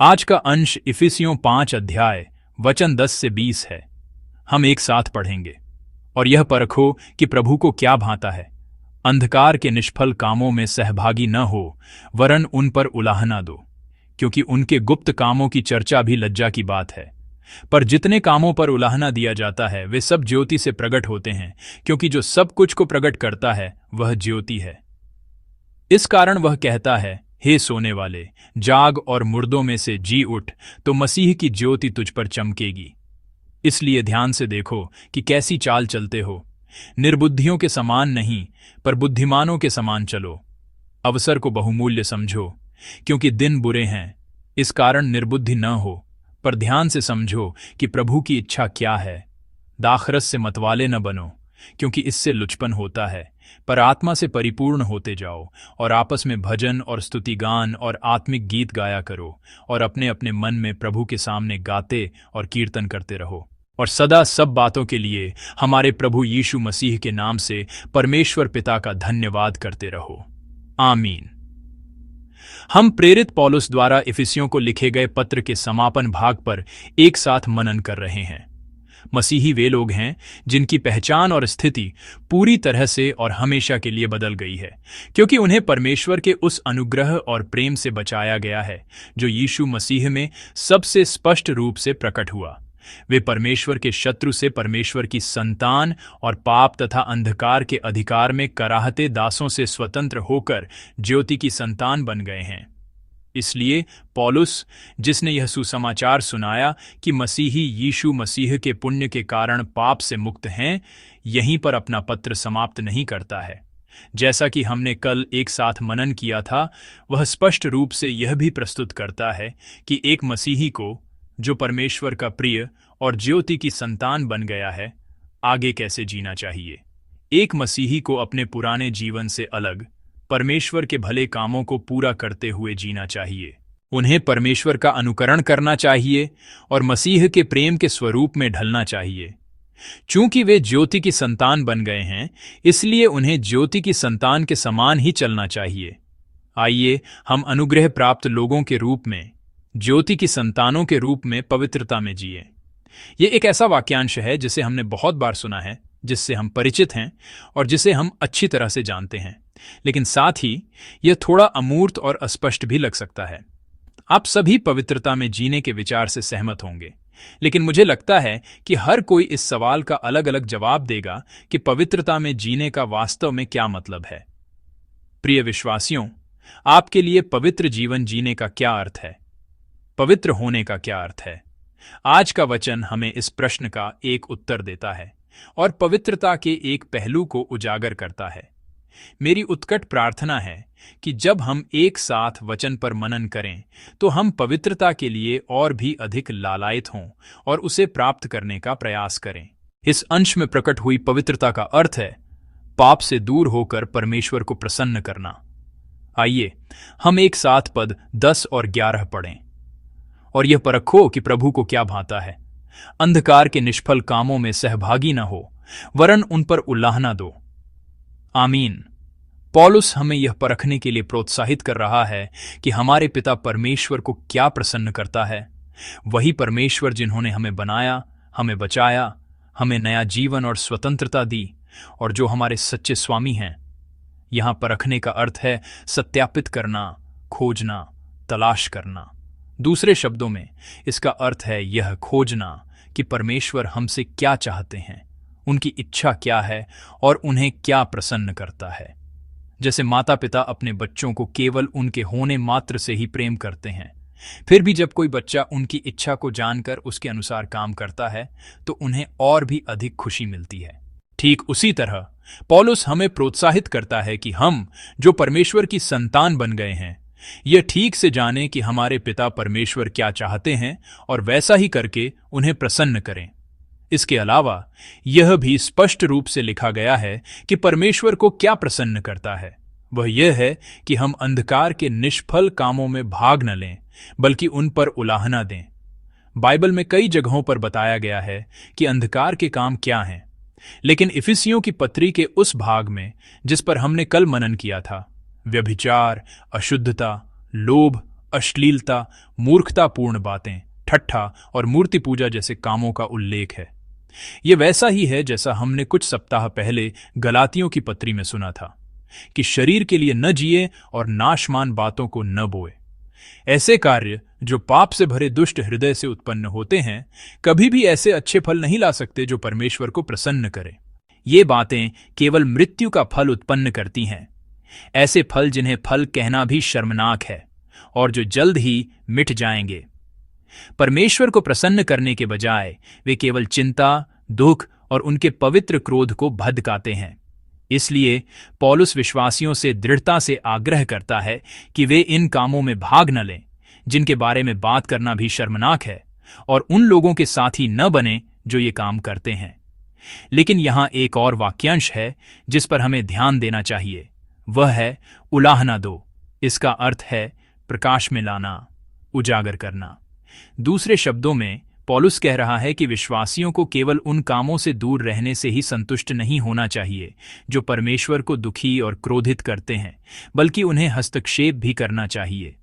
आज का अंश इफिसियों 5 अध्याय वचन 10 से 20 है। हम एक साथ पढ़ेंगे। और यह परखो कि प्रभु को क्या भाता है, अंधकार के निष्फल कामों में सहभागी न हो, वरन उन पर उलाहना दो, क्योंकि उनके गुप्त कामों की चर्चा भी लज्जा की बात है। पर जितने कामों पर उलाहना दिया जाता है वे सब ज्योति से प्रकट होते हैं, क्योंकि जो सब कुछ को प्रकट करता है वह ज्योति है। इस कारण वह कहता है, हे सोने वाले, जाग और मुर्दों में से जी उठ, तो मसीह की ज्योति तुझ पर चमकेगी। इसलिए ध्यान से देखो कि कैसी चाल चलते हो, निर्बुद्धियों के समान नहीं, पर बुद्धिमानों के समान चलो। अवसर को बहुमूल्य समझो, क्योंकि दिन बुरे हैं। इस कारण निर्बुद्धि न हो, पर ध्यान से समझो कि प्रभु की इच्छा क्या है। दाखरस से मतवाले न बनो, क्योंकि इससे लुचपन होता है, पर आत्मा से परिपूर्ण होते जाओ और आपस में भजन और स्तुति गान और आत्मिक गीत गाया करो, और अपने अपने मन में प्रभु के सामने गाते और कीर्तन करते रहो। और सदा सब बातों के लिए हमारे प्रभु यीशु मसीह के नाम से परमेश्वर पिता का धन्यवाद करते रहो। आमीन। हम प्रेरित पौलुस द्वारा इफिसियों को लिखे गए पत्र के समापन भाग पर एक साथ मनन कर रहे हैं। मसीही वे लोग हैं जिनकी पहचान और स्थिति पूरी तरह से और हमेशा के लिए बदल गई है, क्योंकि उन्हें परमेश्वर के उस अनुग्रह और प्रेम से बचाया गया है जो यीशु मसीह में सबसे स्पष्ट रूप से प्रकट हुआ। वे परमेश्वर के शत्रु से परमेश्वर की संतान और पाप तथा अंधकार के अधिकार में कराहते दासों से स्वतंत्र होकर ज्योति की संतान बन गए हैं। इसलिए पौलुस, जिसने यह सुसमाचार सुनाया कि मसीही यीशु मसीह के पुण्य के कारण पाप से मुक्त हैं, यहीं पर अपना पत्र समाप्त नहीं करता है। जैसा कि हमने कल एक साथ मनन किया था, वह स्पष्ट रूप से यह भी प्रस्तुत करता है कि एक मसीही को, जो परमेश्वर का प्रिय और ज्योति की संतान बन गया है, आगे कैसे जीना चाहिए। एक मसीही को अपने पुराने जीवन से अलग परमेश्वर के भले कामों को पूरा करते हुए जीना चाहिए। उन्हें परमेश्वर का अनुकरण करना चाहिए और मसीह के प्रेम के स्वरूप में ढलना चाहिए। चूंकि वे ज्योति की संतान बन गए हैं, इसलिए उन्हें ज्योति की संतान के समान ही चलना चाहिए। आइए हम अनुग्रह प्राप्त लोगों के रूप में, ज्योति की संतानों के रूप में पवित्रता में जिए। ये एक ऐसा वाक्यांश है जिसे हमने बहुत बार सुना है, जिससे हम परिचित हैं और जिसे हम अच्छी तरह से जानते हैं, लेकिन साथ ही यह थोड़ा अमूर्त और अस्पष्ट भी लग सकता है। आप सभी पवित्रता में जीने के विचार से सहमत होंगे, लेकिन मुझे लगता है कि हर कोई इस सवाल का अलग अलग जवाब देगा कि पवित्रता में जीने का वास्तव में क्या मतलब है। प्रिय विश्वासियों, आपके लिए पवित्र जीवन जीने का क्या अर्थ है? पवित्र होने का क्या अर्थ है? आज का वचन हमें इस प्रश्न का एक उत्तर देता है और पवित्रता के एक पहलू को उजागर करता है। मेरी उत्कट प्रार्थना है कि जब हम एक साथ वचन पर मनन करें तो हम पवित्रता के लिए और भी अधिक लालायित हों और उसे प्राप्त करने का प्रयास करें। इस अंश में प्रकट हुई पवित्रता का अर्थ है पाप से दूर होकर परमेश्वर को प्रसन्न करना। आइए हम एक साथ पद 10 और 11 पढ़ें। और यह परखो कि प्रभु को क्या भाता है, अंधकार के निष्फल कामों में सहभागी न हो, वरन उन पर उलाहना दो। आमीन। पौलुस हमें यह परखने के लिए प्रोत्साहित कर रहा है कि हमारे पिता परमेश्वर को क्या प्रसन्न करता है। वही परमेश्वर जिन्होंने हमें बनाया, हमें बचाया, हमें नया जीवन और स्वतंत्रता दी, और जो हमारे सच्चे स्वामी हैं। यहां परखने का अर्थ है सत्यापित करना, खोजना, तलाश करना। दूसरे शब्दों में इसका अर्थ है यह खोजना कि परमेश्वर हमसे क्या चाहते हैं, उनकी इच्छा क्या है और उन्हें क्या प्रसन्न करता है। जैसे माता पिता अपने बच्चों को केवल उनके होने मात्र से ही प्रेम करते हैं, फिर भी जब कोई बच्चा उनकी इच्छा को जानकर उसके अनुसार काम करता है तो उन्हें और भी अधिक खुशी मिलती है। ठीक उसी तरह पौलुस हमें प्रोत्साहित करता है कि हम जो परमेश्वर की संतान बन गए हैं, यह ठीक से जाने कि हमारे पिता परमेश्वर क्या चाहते हैं और वैसा ही करके उन्हें प्रसन्न करें। इसके अलावा यह भी स्पष्ट रूप से लिखा गया है कि परमेश्वर को क्या प्रसन्न करता है। वह यह है कि हम अंधकार के निष्फल कामों में भाग न लें, बल्कि उन पर उलाहना दें। बाइबल में कई जगहों पर बताया गया है कि अंधकार के काम क्या हैं, लेकिन इफिसियों की पत्री के उस भाग में जिस पर हमने कल मनन किया था, व्यभिचार, अशुद्धता, लोभ, अश्लीलता, मूर्खतापूर्ण बातें, ठट्ठा और मूर्ति पूजा जैसे कामों का उल्लेख है। ये वैसा ही है जैसा हमने कुछ सप्ताह पहले गलातियों की पत्री में सुना था कि शरीर के लिए न जिए और नाशमान बातों को न बोए। ऐसे कार्य जो पाप से भरे दुष्ट हृदय से उत्पन्न होते हैं कभी भी ऐसे अच्छे फल नहीं ला सकते जो परमेश्वर को प्रसन्न करें। ये बातें केवल मृत्यु का फल उत्पन्न करती हैं, ऐसे फल जिन्हें फल कहना भी शर्मनाक है और जो जल्द ही मिट जाएंगे। परमेश्वर को प्रसन्न करने के बजाय वे केवल चिंता, दुख और उनके पवित्र क्रोध को भड़काते हैं। इसलिए पौलुस विश्वासियों से दृढ़ता से आग्रह करता है कि वे इन कामों में भाग न लें जिनके बारे में बात करना भी शर्मनाक है, और उन लोगों के साथी न बने जो ये काम करते हैं। लेकिन यहाँ एक और वाक्यांश है जिस पर हमें ध्यान देना चाहिए, वह है उलाहना दो। इसका अर्थ है प्रकाश में लाना, उजागर करना। दूसरे शब्दों में पौलुस कह रहा है कि विश्वासियों को केवल उन कामों से दूर रहने से ही संतुष्ट नहीं होना चाहिए जो परमेश्वर को दुखी और क्रोधित करते हैं, बल्कि उन्हें हस्तक्षेप भी करना चाहिए।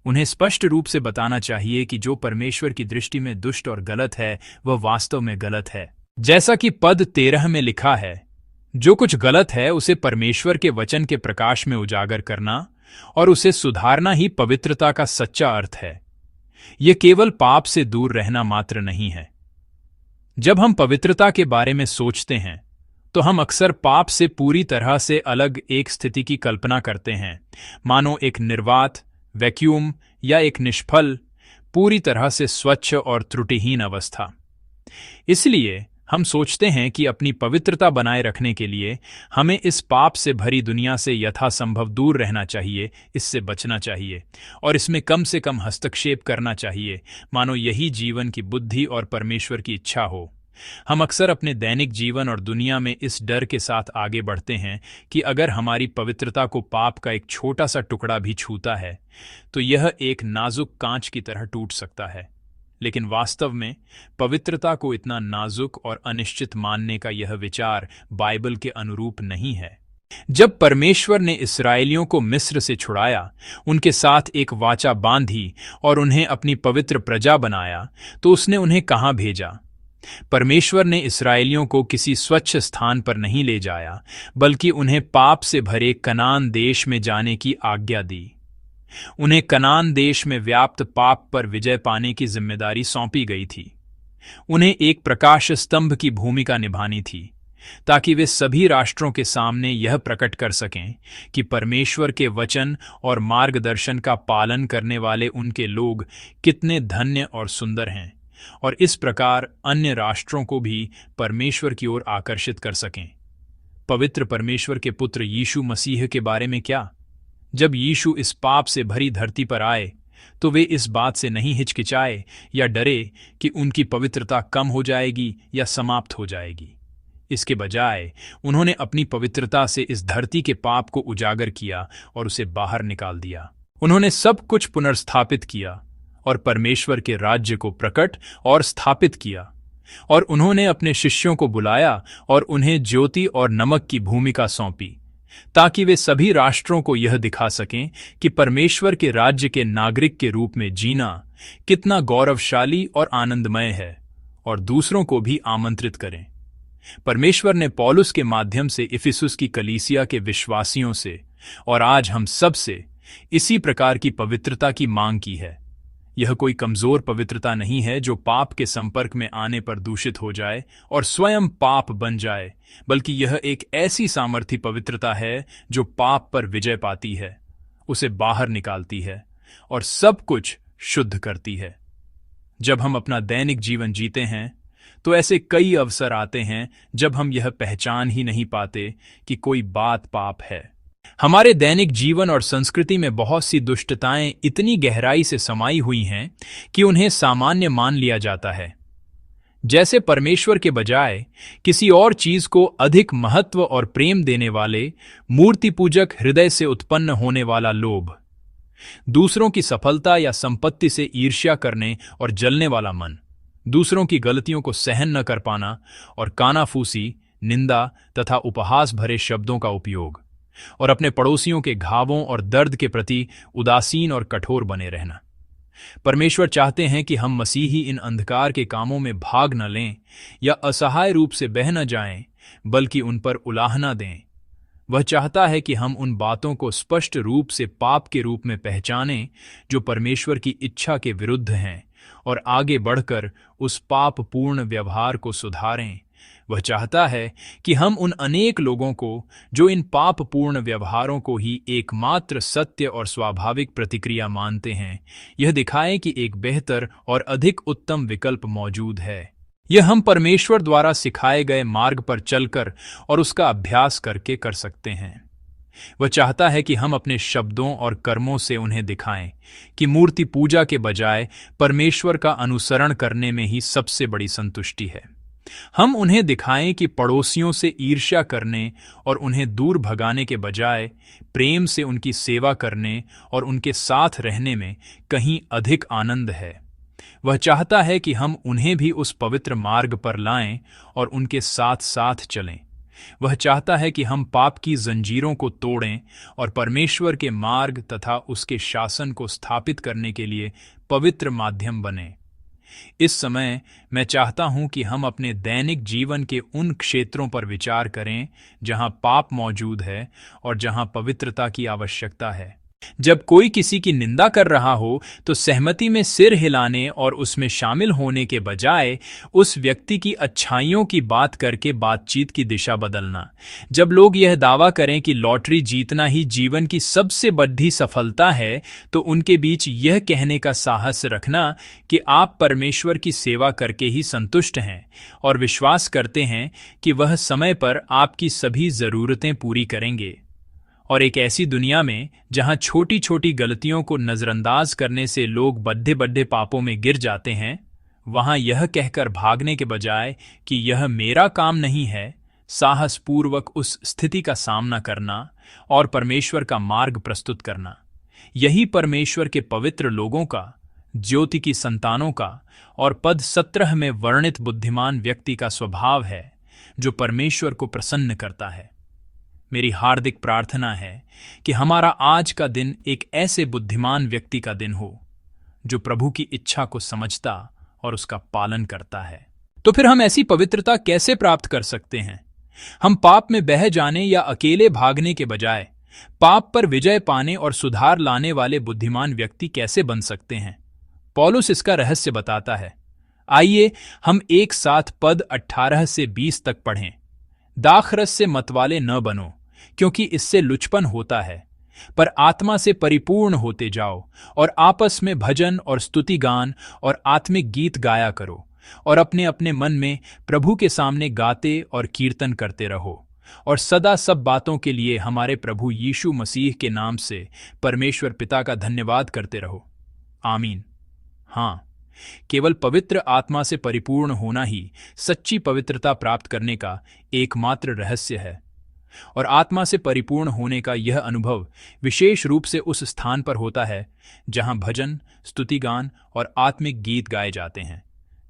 उन्हें स्पष्ट रूप से बताना चाहिए कि जो परमेश्वर की दृष्टि में दुष्ट और गलत है वह वास्तव में गलत है। जैसा कि पद 13 में लिखा है, जो कुछ गलत है उसे परमेश्वर के वचन के प्रकाश में उजागर करना और उसे सुधारना ही पवित्रता का सच्चा अर्थ है। यह केवल पाप से दूर रहना मात्र नहीं है। जब हम पवित्रता के बारे में सोचते हैं तो हम अक्सर पाप से पूरी तरह से अलग एक स्थिति की कल्पना करते हैं, मानो एक निर्वात, वैक्यूम या एक निष्फल, पूरी तरह से स्वच्छ और त्रुटिहीन अवस्था। इसलिए हम सोचते हैं कि अपनी पवित्रता बनाए रखने के लिए हमें इस पाप से भरी दुनिया से यथासंभव दूर रहना चाहिए, इससे बचना चाहिए और इसमें कम से कम हस्तक्षेप करना चाहिए, मानो यही जीवन की बुद्धि और परमेश्वर की इच्छा हो। हम अक्सर अपने दैनिक जीवन और दुनिया में इस डर के साथ आगे बढ़ते हैं कि अगर हमारी पवित्रता को पाप का एक छोटा सा टुकड़ा भी छूता है तो यह एक नाजुक कांच की तरह टूट सकता है। लेकिन वास्तव में पवित्रता को इतना नाजुक और अनिश्चित मानने का यह विचार बाइबल के अनुरूप नहीं है। जब परमेश्वर ने इस्राएलियों को मिस्र से छुड़ाया, उनके साथ एक वाचा बांधी और उन्हें अपनी पवित्र प्रजा बनाया, तो उसने उन्हें कहाँ भेजा? परमेश्वर ने इस्राएलियों को किसी स्वच्छ स्थान पर नहीं ले जाया, बल्कि उन्हें पाप से भरे कनान देश में जाने की आज्ञा दी। उन्हें कनान देश में व्याप्त पाप पर विजय पाने की जिम्मेदारी सौंपी गई थी। उन्हें एक प्रकाश स्तंभ की भूमिका निभानी थी ताकि वे सभी राष्ट्रों के सामने यह प्रकट कर सकें कि परमेश्वर के वचन और मार्गदर्शन का पालन करने वाले उनके लोग कितने धन्य और सुंदर हैं, और इस प्रकार अन्य राष्ट्रों को भी परमेश्वर की ओर आकर्षित कर सकें। पवित्र परमेश्वर के पुत्र यीशु मसीह के बारे में क्या? जब यीशु इस पाप से भरी धरती पर आए तो वे इस बात से नहीं हिचकिचाए या डरे कि उनकी पवित्रता कम हो जाएगी या समाप्त हो जाएगी। इसके बजाय उन्होंने अपनी पवित्रता से इस धरती के पाप को उजागर किया और उसे बाहर निकाल दिया। उन्होंने सब कुछ पुनर्स्थापित किया और परमेश्वर के राज्य को प्रकट और स्थापित किया, और उन्होंने अपने शिष्यों को बुलाया और उन्हें ज्योति और नमक की भूमिका सौंपी ताकि वे सभी राष्ट्रों को यह दिखा सकें कि परमेश्वर के राज्य के नागरिक के रूप में जीना कितना गौरवशाली और आनंदमय है, और दूसरों को भी आमंत्रित करें। परमेश्वर ने पौलुस के माध्यम से इफिसुस की कलीसिया के विश्वासियों से और आज हम सब से इसी प्रकार की पवित्रता की मांग की है। यह कोई कमजोर पवित्रता नहीं है जो पाप के संपर्क में आने पर दूषित हो जाए और स्वयं पाप बन जाए, बल्कि यह एक ऐसी सामर्थी पवित्रता है जो पाप पर विजय पाती है, उसे बाहर निकालती है और सब कुछ शुद्ध करती है। जब हम अपना दैनिक जीवन जीते हैं तो ऐसे कई अवसर आते हैं जब हम यह पहचान ही नहीं पाते कि कोई बात पाप है। हमारे दैनिक जीवन और संस्कृति में बहुत सी दुष्टताएं इतनी गहराई से समाई हुई हैं कि उन्हें सामान्य मान लिया जाता है, जैसे परमेश्वर के बजाय किसी और चीज को अधिक महत्व और प्रेम देने वाले मूर्ति पूजक हृदय से उत्पन्न होने वाला लोभ, दूसरों की सफलता या संपत्ति से ईर्ष्या करने और जलने वाला मन, दूसरों की गलतियों को सहन न कर पाना और कानाफूसी, निंदा तथा उपहास भरे शब्दों का उपयोग, और अपने पड़ोसियों के घावों और दर्द के प्रति उदासीन और कठोर बने रहना। परमेश्वर चाहते हैं कि हम मसीही इन अंधकार के कामों में भाग न लें या असहाय रूप से बह न जाएं, बल्कि उन पर उलाहना दें। वह चाहता है कि हम उन बातों को स्पष्ट रूप से पाप के रूप में पहचानें जो परमेश्वर की इच्छा के विरुद्ध हैं, और आगे बढ़कर उस पापपूर्ण व्यवहार को सुधारें। वह चाहता है कि हम उन अनेक लोगों को जो इन पापपूर्ण व्यवहारों को ही एकमात्र सत्य और स्वाभाविक प्रतिक्रिया मानते हैं, यह दिखाएं कि एक बेहतर और अधिक उत्तम विकल्प मौजूद है। यह हम परमेश्वर द्वारा सिखाए गए मार्ग पर चलकर और उसका अभ्यास करके कर सकते हैं। वह चाहता है कि हम अपने शब्दों और कर्मों से उन्हें दिखाएं कि मूर्ति पूजा के बजाय परमेश्वर का अनुसरण करने में ही सबसे बड़ी संतुष्टि है। हम उन्हें दिखाएं कि पड़ोसियों से ईर्ष्या करने और उन्हें दूर भगाने के बजाय प्रेम से उनकी सेवा करने और उनके साथ रहने में कहीं अधिक आनंद है। वह चाहता है कि हम उन्हें भी उस पवित्र मार्ग पर लाएं और उनके साथ साथ चलें। वह चाहता है कि हम पाप की जंजीरों को तोड़ें और परमेश्वर के मार्ग तथा उसके शासन को स्थापित करने के लिए पवित्र माध्यम बनें। इस समय मैं चाहता हूं कि हम अपने दैनिक जीवन के उन क्षेत्रों पर विचार करें जहां पाप मौजूद है और जहां पवित्रता की आवश्यकता है। जब कोई किसी की निंदा कर रहा हो तो सहमति में सिर हिलाने और उसमें शामिल होने के बजाय उस व्यक्ति की अच्छाइयों की बात करके बातचीत की दिशा बदलना। जब लोग यह दावा करें कि लॉटरी जीतना ही जीवन की सबसे बड़ी सफलता है, तो उनके बीच यह कहने का साहस रखना कि आप परमेश्वर की सेवा करके ही संतुष्ट हैं और विश्वास करते हैं कि वह समय पर आपकी सभी ज़रूरतें पूरी करेंगे। और एक ऐसी दुनिया में जहां छोटी छोटी गलतियों को नज़रअंदाज करने से लोग बड़े बड़े पापों में गिर जाते हैं, वहां यह कहकर भागने के बजाय कि यह मेरा काम नहीं है, साहसपूर्वक उस स्थिति का सामना करना और परमेश्वर का मार्ग प्रस्तुत करना। यही परमेश्वर के पवित्र लोगों का, ज्योति की संतानों का और पद 17 में वर्णित बुद्धिमान व्यक्ति का स्वभाव है, जो परमेश्वर को प्रसन्न करता है। मेरी हार्दिक प्रार्थना है कि हमारा आज का दिन एक ऐसे बुद्धिमान व्यक्ति का दिन हो जो प्रभु की इच्छा को समझता और उसका पालन करता है। तो फिर हम ऐसी पवित्रता कैसे प्राप्त कर सकते हैं? हम पाप में बह जाने या अकेले भागने के बजाय पाप पर विजय पाने और सुधार लाने वाले बुद्धिमान व्यक्ति कैसे बन सकते हैं? पौलुस इसका रहस्य बताता है। आइए हम एक साथ पद 18 से 20 तक पढ़ें। दाखरस से मतवाले न बनो, क्योंकि इससे लुचपन होता है, पर आत्मा से परिपूर्ण होते जाओ और आपस में भजन और स्तुति गान और आत्मिक गीत गाया करो और अपने अपने मन में प्रभु के सामने गाते और कीर्तन करते रहो और सदा सब बातों के लिए हमारे प्रभु यीशु मसीह के नाम से परमेश्वर पिता का धन्यवाद करते रहो। आमीन। हाँ, केवल पवित्र आत्मा से परिपूर्ण होना ही सच्ची पवित्रता प्राप्त करने का एकमात्र रहस्य है। और आत्मा से परिपूर्ण होने का यह अनुभव विशेष रूप से उस स्थान पर होता है जहां भजन, स्तुतिगान और आत्मिक गीत गाए जाते हैं,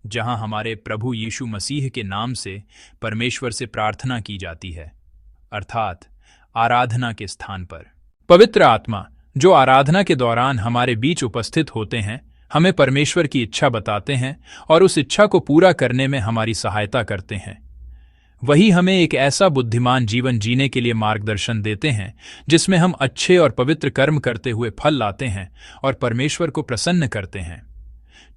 जहां हमारे प्रभु यीशु मसीह के नाम से परमेश्वर से प्रार्थना की जाती है, अर्थात आराधना के स्थान पर। पवित्र आत्मा जो आराधना के दौरान हमारे बीच उपस्थित होते हैं, हमें परमेश्वर की इच्छा बताते हैं और उस इच्छा को पूरा करने में हमारी सहायता करते हैं। वही हमें एक ऐसा बुद्धिमान जीवन जीने के लिए मार्गदर्शन देते हैं जिसमें हम अच्छे और पवित्र कर्म करते हुए फल लाते हैं और परमेश्वर को प्रसन्न करते हैं।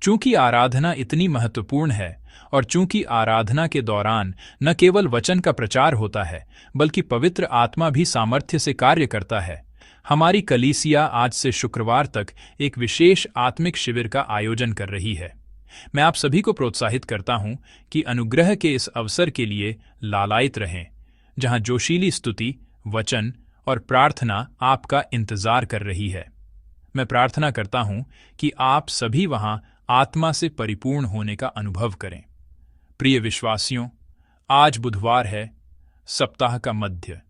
चूंकि आराधना इतनी महत्वपूर्ण है और चूंकि आराधना के दौरान न केवल वचन का प्रचार होता है बल्कि पवित्र आत्मा भी सामर्थ्य से कार्य करता है, हमारी कलीसिया आज से शुक्रवार तक एक विशेष आत्मिक शिविर का आयोजन कर रही है। मैं आप सभी को प्रोत्साहित करता हूं कि अनुग्रह के इस अवसर के लिए लालायित रहें, जहां जोशीली स्तुति, वचन और प्रार्थना आपका इंतजार कर रही है। मैं प्रार्थना करता हूं कि आप सभी वहां आत्मा से परिपूर्ण होने का अनुभव करें। प्रिय विश्वासियों, आज बुधवार है, सप्ताह का मध्य।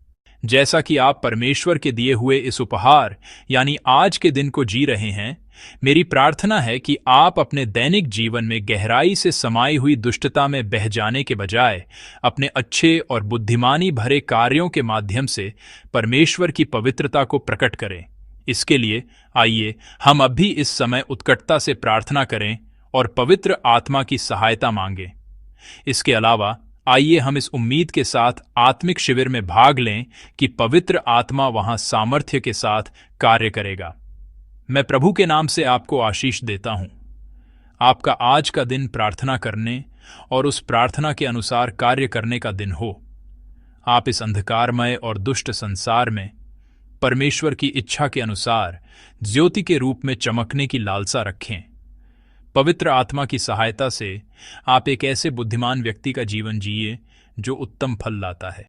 जैसा कि आप परमेश्वर के दिए हुए इस उपहार यानी आज के दिन को जी रहे हैं, मेरी प्रार्थना है कि आप अपने दैनिक जीवन में गहराई से समाई हुई दुष्टता में बह जाने के बजाय अपने अच्छे और बुद्धिमानी भरे कार्यों के माध्यम से परमेश्वर की पवित्रता को प्रकट करें। इसके लिए आइए हम अब भी इस समय उत्कटता से प्रार्थना करें और पवित्र आत्मा की सहायता मांगें। इसके अलावा आइए हम इस उम्मीद के साथ आत्मिक शिविर में भाग लें कि पवित्र आत्मा वहां सामर्थ्य के साथ कार्य करेगा। मैं प्रभु के नाम से आपको आशीष देता हूं। आपका आज का दिन प्रार्थना करने और उस प्रार्थना के अनुसार कार्य करने का दिन हो। आप इस अंधकारमय और दुष्ट संसार में परमेश्वर की इच्छा के अनुसार ज्योति के रूप में चमकने की लालसा रखें। पवित्र आत्मा की सहायता से आप एक ऐसे बुद्धिमान व्यक्ति का जीवन जिए जो उत्तम फल लाता है।